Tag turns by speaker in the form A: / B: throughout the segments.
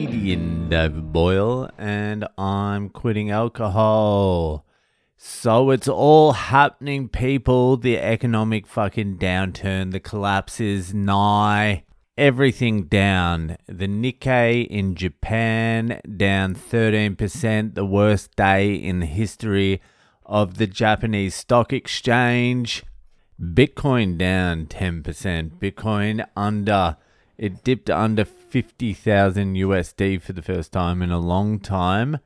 A: comedian David Boyle, and I'm quitting alcohol. So it's all happening, people. The economic fucking downturn, the collapse is nigh. Everything down. The Nikkei in Japan down 13%, the worst day in the history of the Japanese stock exchange. Bitcoin down 10%. Bitcoin it dipped under 50,000 USD for the first time in a long time.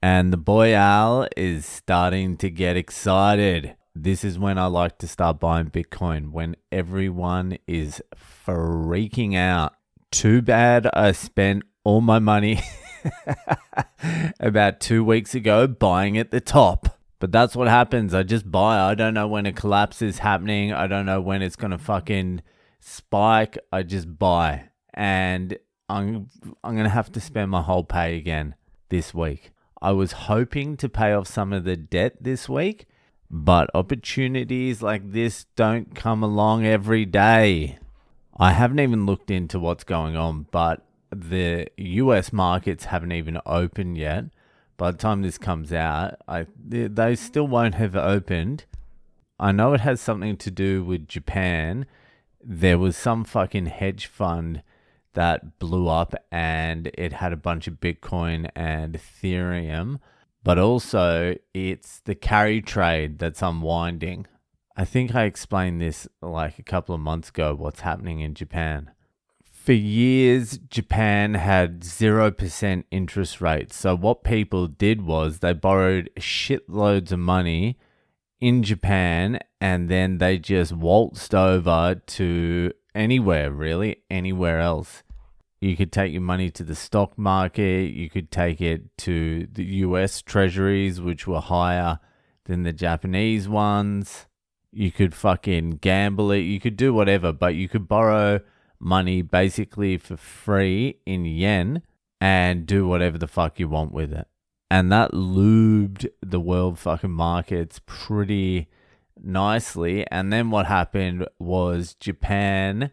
A: And the Boyle is starting to get excited. This is when I like to start buying Bitcoin, when everyone is freaking out. Too bad I spent all my money about 2 weeks ago buying at the top. But that's what happens. I just buy. I don't know when a collapse is happening. I don't know when it's going to fucking spike. I just buy. And I'm going to have to spend my whole pay again this week. I was hoping to pay off some of the debt this week, but opportunities like this don't come along every day. I haven't even looked into what's going on, but the US markets haven't even opened yet. By the time this comes out, they still won't have opened. I know it has something to do with Japan. There was some fucking hedge fund that blew up and it had a bunch of Bitcoin and Ethereum, but also it's the carry trade that's unwinding. I think I explained this like a couple of months ago, what's happening in Japan. For years, Japan had 0% interest rates. So what people did was they borrowed shitloads of money in Japan and then they just waltzed over to anywhere, really, anywhere else. You could take your money to the stock market. You could take it to the US treasuries, which were higher than the Japanese ones. You could fucking gamble it. You could do whatever, but you could borrow money basically for free in yen and do whatever the fuck you want with it. And that lubed the world fucking markets pretty nicely. And then what happened was Japan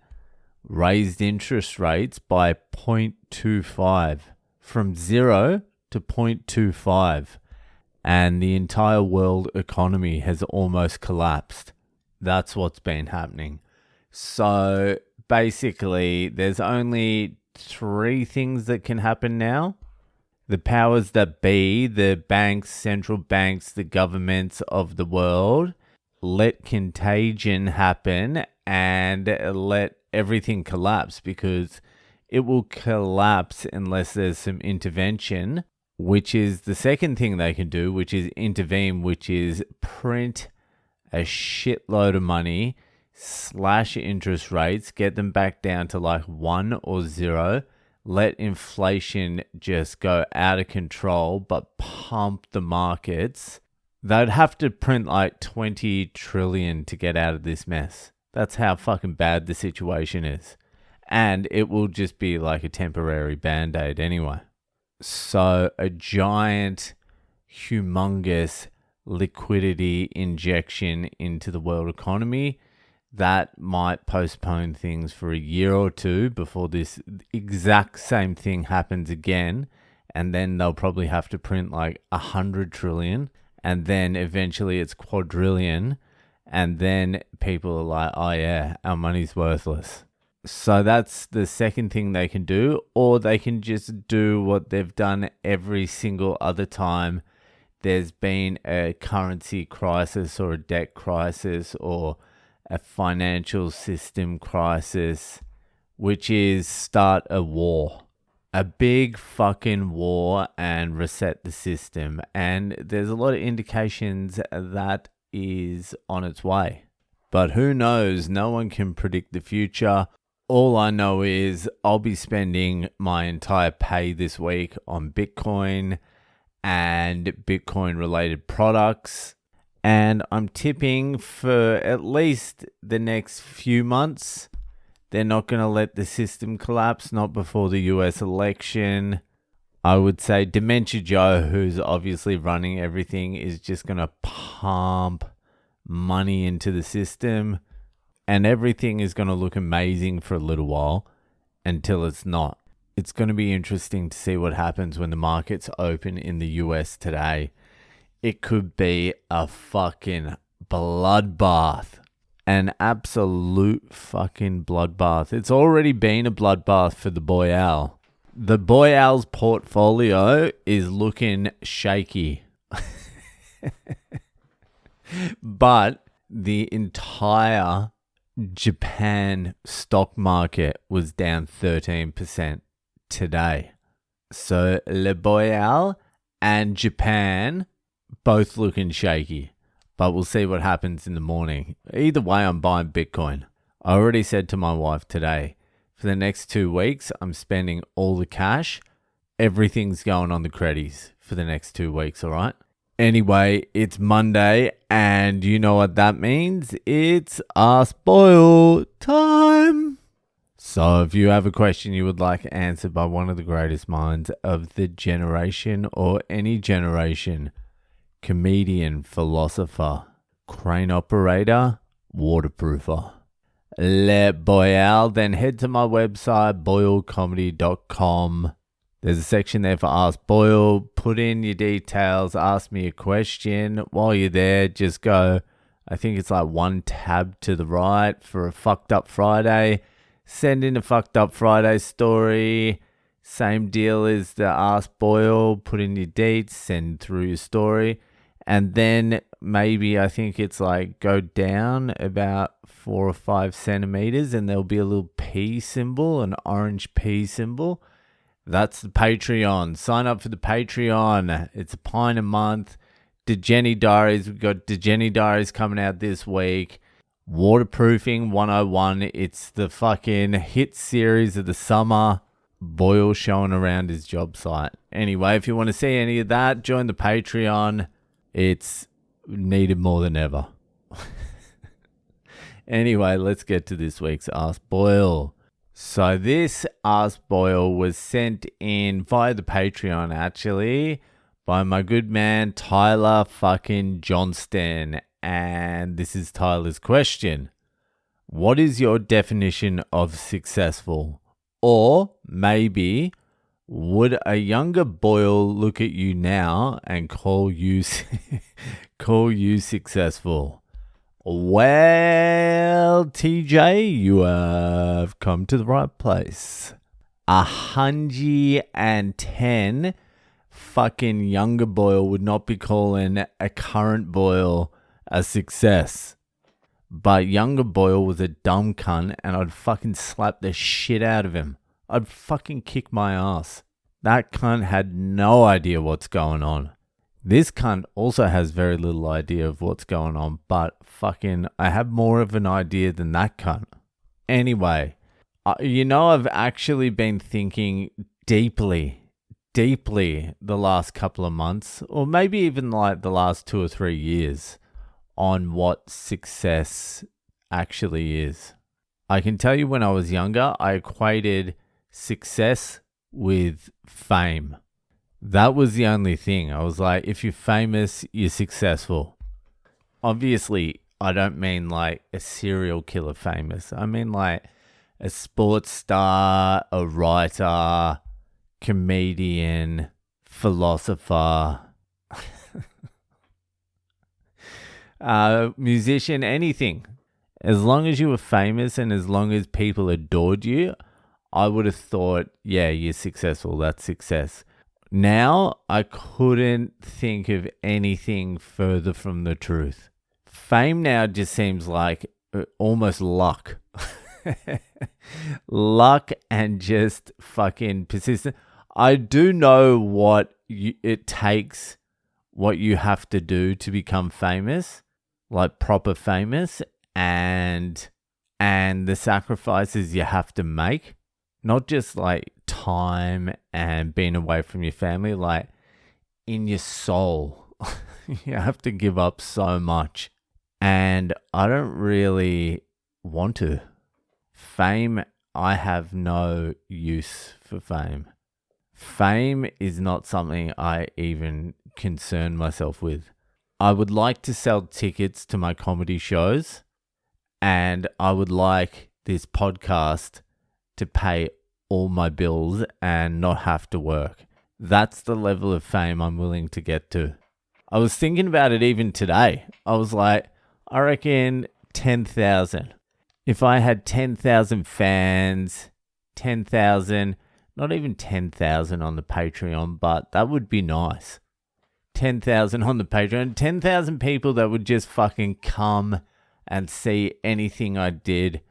A: raised interest rates by 0.25 from 0 to 0.25. And the entire world economy has almost collapsed. That's what's been happening. So basically, there's only 3 things that can happen now. The powers that be, the banks, central banks, the governments of the world, let contagion happen and let everything collapse, because it will collapse unless there's some intervention, which is the second thing they can do, which is intervene, which is print a shitload of money, slash interest rates, get them back down to like 1 or 0, let inflation just go out of control, but pump the markets. They'd have to print like 20 trillion to get out of this mess. That's how fucking bad the situation is. And it will just be like a temporary band-aid anyway. So a giant, humongous liquidity injection into the world economy that might postpone things for a year or 2 before this exact same thing happens again. And then they'll probably have to print like 100 trillion. And then eventually it's quadrillion. And then people are like, oh yeah, our money's worthless. So that's the second thing they can do. Or they can just do what they've done every single other time there's been a currency crisis or a debt crisis or a financial system crisis, which is start a war. A big fucking war and reset the system. And there's a lot of indications that is on its way. But who knows? No one can predict the future. All I know is I'll be spending my entire pay this week on Bitcoin and Bitcoin related products. And I'm tipping for at least the next few months, they're not going to let the system collapse, not before the US election. I would say Dementia Joe, who's obviously running everything, is just going to pump money into the system. And everything is going to look amazing for a little while until it's not. It's going to be interesting to see what happens when the markets open in the US today. It could be a fucking bloodbath. An absolute fucking bloodbath. It's already been a bloodbath for the Boyle. The Boyle's portfolio is looking shaky. But the entire Japan stock market was down 13% today. So Le Boyle and Japan both looking shaky. But we'll see what happens in the morning. Either way, I'm buying Bitcoin. I already said to my wife today, for the next 2 weeks, I'm spending all the cash. Everything's going on the credits for the next 2 weeks, all right? Anyway, it's Monday, and you know what that means? It's Ask Boyle time. So if you have a question you would like answered by one of the greatest minds of the generation or any generation, comedian, philosopher, crane operator, waterproofer, Le Boyle, then head to my website, boylecomedy.com. There's a section there for Ask Boyle. Put in your details, ask me a question. While you're there, just go, I think it's like one tab to the right for a Fucked Up Friday. Send in a Fucked Up Friday story. Same deal as the Ask Boyle. Put in your deets, send through your story. And then maybe I think it's like go down about 4 or 5 centimeters and there'll be a little P symbol, an orange P symbol. That's the Patreon. Sign up for the Patreon. It's £1 a month. Degeni Diaries. We've got Degeni Diaries coming out this week. Waterproofing 101. It's the fucking hit series of the summer. Boyle showing around his job site. Anyway, if you want to see any of that, join the Patreon. It's needed more than ever. Anyway, let's get to this week's Ask Boyle. So this Ask Boyle was sent in via the Patreon, actually, by my good man Tyler fucking Johnston. And this is Tyler's question. What is your definition of successful? Or maybe, would a younger Boyle look at you now and call you successful? Well, TJ, you have come to the right place. 110 fucking younger Boyle would not be calling a current Boyle a success. But younger Boyle was a dumb cunt and I'd fucking slap the shit out of him. I'd fucking kick my ass. That cunt had no idea what's going on. This cunt also has very little idea of what's going on, but fucking I have more of an idea than that cunt. Anyway, I've actually been thinking deeply the last couple of months, or maybe even like the last 2 or 3 years, on what success actually is. I can tell you when I was younger, I equated success with fame. That was the only thing. I was like, if you're famous, you're successful. Obviously, I don't mean like a serial killer famous. I mean like a sports star, a writer, comedian, philosopher, musician, anything. As long as you were famous and as long as people adored you, I would have thought, yeah, you're successful. That's success. Now, I couldn't think of anything further from the truth. Fame now just seems like almost luck. Luck and just fucking persistence. I do know what it takes, what you have to do to become famous, like proper famous, and the sacrifices you have to make. Not just like time and being away from your family, like in your soul. You have to give up so much. And I don't really want to. Fame, I have no use for fame. Fame is not something I even concern myself with. I would like to sell tickets to my comedy shows, and I would like this podcast to pay all my bills and not have to work. That's the level of fame I'm willing to get to. I was thinking about it even today. I was like, I reckon 10,000. If I had 10,000 fans, 10,000, not even 10,000 on the Patreon, but that would be nice. 10,000 on the Patreon, 10,000 people that would just fucking come and see anything I did,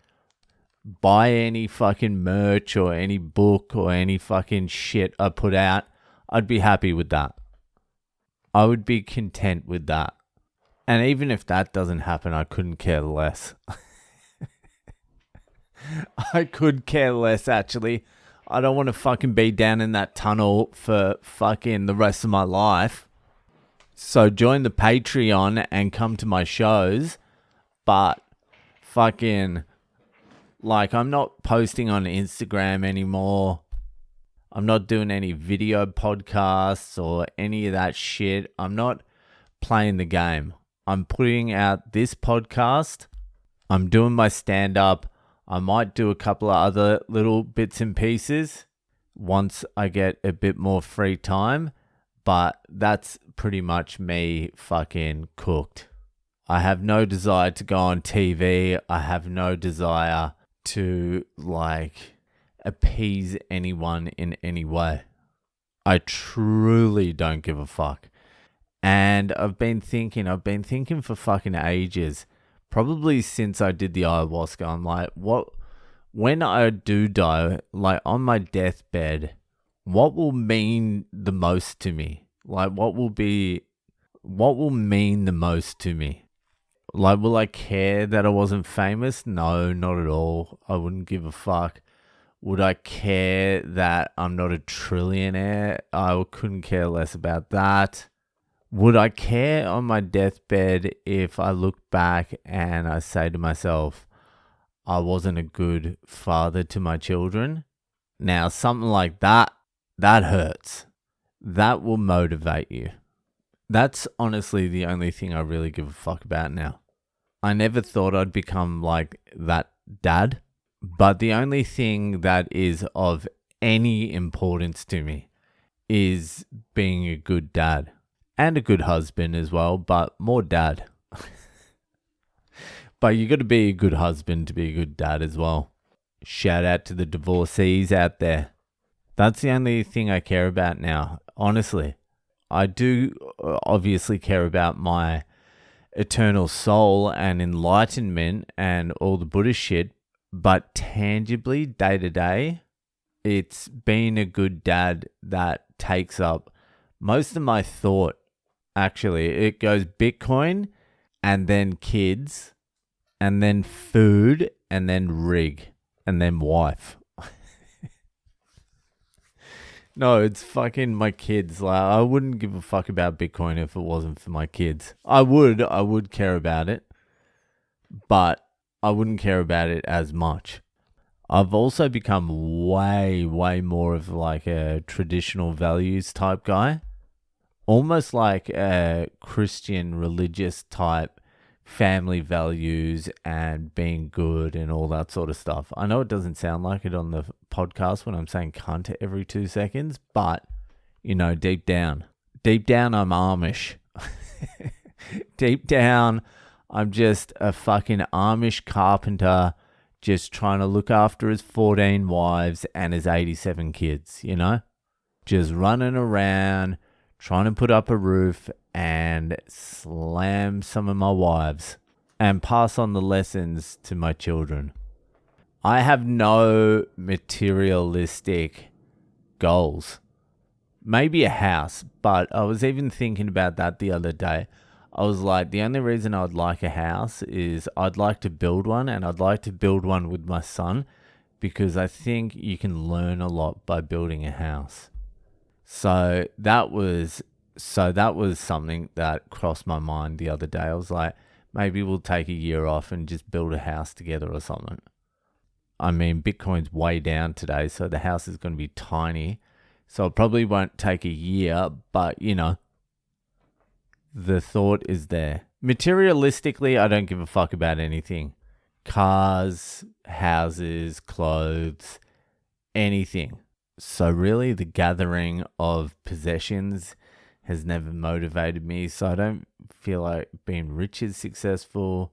A: buy any fucking merch or any book or any fucking shit I put out, I'd be happy with that. I would be content with that. And even if that doesn't happen, I couldn't care less. I could care less, actually. I don't want to fucking be down in that tunnel for fucking the rest of my life. So join the Patreon and come to my shows. But fucking, like, I'm not posting on Instagram anymore. I'm not doing any video podcasts or any of that shit. I'm not playing the game. I'm putting out this podcast. I'm doing my stand-up. I might do a couple of other little bits and pieces once I get a bit more free time. But that's pretty much me fucking cooked. I have no desire to go on TV. I have no desire to, like, appease anyone in any way. I truly don't give a fuck. And I've been thinking for fucking ages, probably since I did the ayahuasca. I'm like, when I do die, like on my deathbed, what will mean the most to me? Like, what will mean the most to me? Like, will I care that I wasn't famous? No, not at all. I wouldn't give a fuck. Would I care that I'm not a trillionaire? I couldn't care less about that. Would I care on my deathbed if I look back and I say to myself, I wasn't a good father to my children? Now, something like that hurts. That will motivate you. That's honestly the only thing I really give a fuck about now. I never thought I'd become like that dad, but the only thing that is of any importance to me is being a good dad. And a good husband as well, but more dad. But you got to be a good husband to be a good dad as well. Shout out to the divorcees out there. That's the only thing I care about now, honestly. I do obviously care about my eternal soul and enlightenment and all the Buddhist shit, but tangibly, day to day, it's being a good dad that takes up most of my thought. Actually, it goes Bitcoin and then kids and then food and then rig and then wife. No, it's fucking my kids. Like, I wouldn't give a fuck about Bitcoin if it wasn't for my kids. I would care about it, but I wouldn't care about it as much. I've also become way, way more of like a traditional values type guy. Almost like a Christian religious type family values and being good and all that sort of stuff. I know it doesn't sound like it on the podcast when I'm saying cunt every 2 seconds, but, you know, deep down I'm Amish. Deep down, I'm just a fucking Amish carpenter just trying to look after his 14 wives and his 87 kids, you know? Just running around, trying to put up a roof and slam some of my wives and pass on the lessons to my children. I have no materialistic goals. Maybe a house, but I was even thinking about that the other day. I was like, the only reason I'd like a house is I'd like to build one, and I'd like to build one with my son because I think you can learn a lot by building a house. So that was something that crossed my mind the other day. I was like, maybe we'll take a year off and just build a house together or something. I mean, Bitcoin's way down today, so the house is going to be tiny. So it probably won't take a year, but, you know, the thought is there. Materialistically, I don't give a fuck about anything. Cars, houses, clothes, anything. So really the gathering of possessions has never motivated me. So I don't feel like being rich is successful.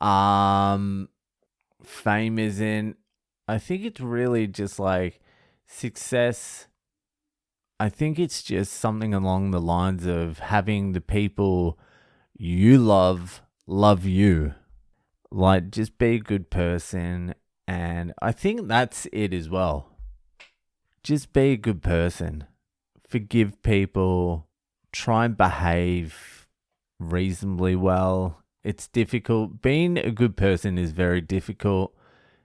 A: Fame isn't. I think it's really just like success. I think it's just something along the lines of having the people you love you. Like, just be a good person. And I think that's it as well. Just be a good person. Forgive people. Try and behave reasonably well. It's difficult. Being a good person is very difficult.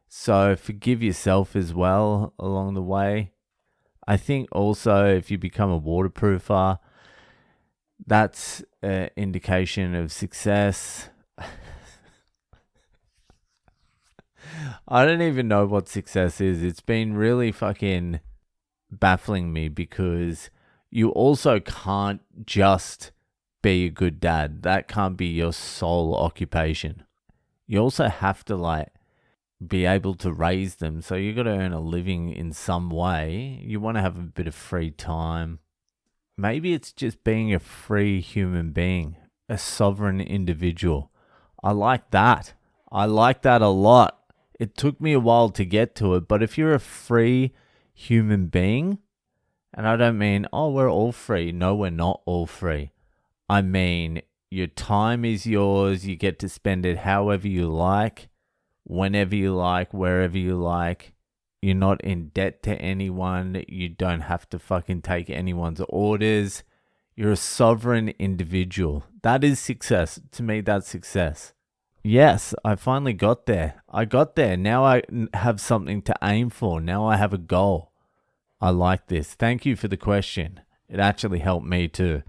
A: So forgive yourself as well along the way. I think also if you become a waterproofer, that's an indication of success. I don't even know what success is. It's been really fucking baffling me because you also can't just be a good dad. That can't be your sole occupation. You also have to like be able to raise them. So you got to earn a living in some way. You want to have a bit of free time. Maybe it's just being a free human being, a sovereign individual. I like that. I like that a lot. It took me a while to get to it, but if you're a free human being, and I don't mean, oh, we're all free. No, we're not all free. I mean, your time is yours. You get to spend it however you like, whenever you like, wherever you like. You're not in debt to anyone. You don't have to fucking take anyone's orders. You're a sovereign individual. That is success. To me, that's success. Yes, I finally got there. I got there. Now I have something to aim for. Now I have a goal. I like this. Thank you for the question. It actually helped me too.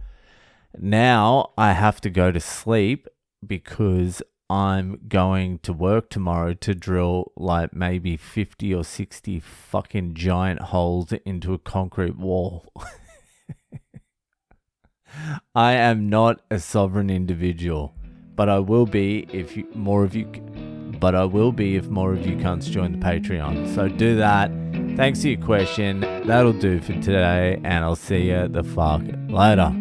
A: Now I have to go to sleep because I'm going to work tomorrow to drill like maybe 50 or 60 fucking giant holes into a concrete wall. I am not a sovereign individual, but I will be if more of you cunts join the Patreon. So do that. Thanks for your question. That'll do for today, and I'll see you the fuck later.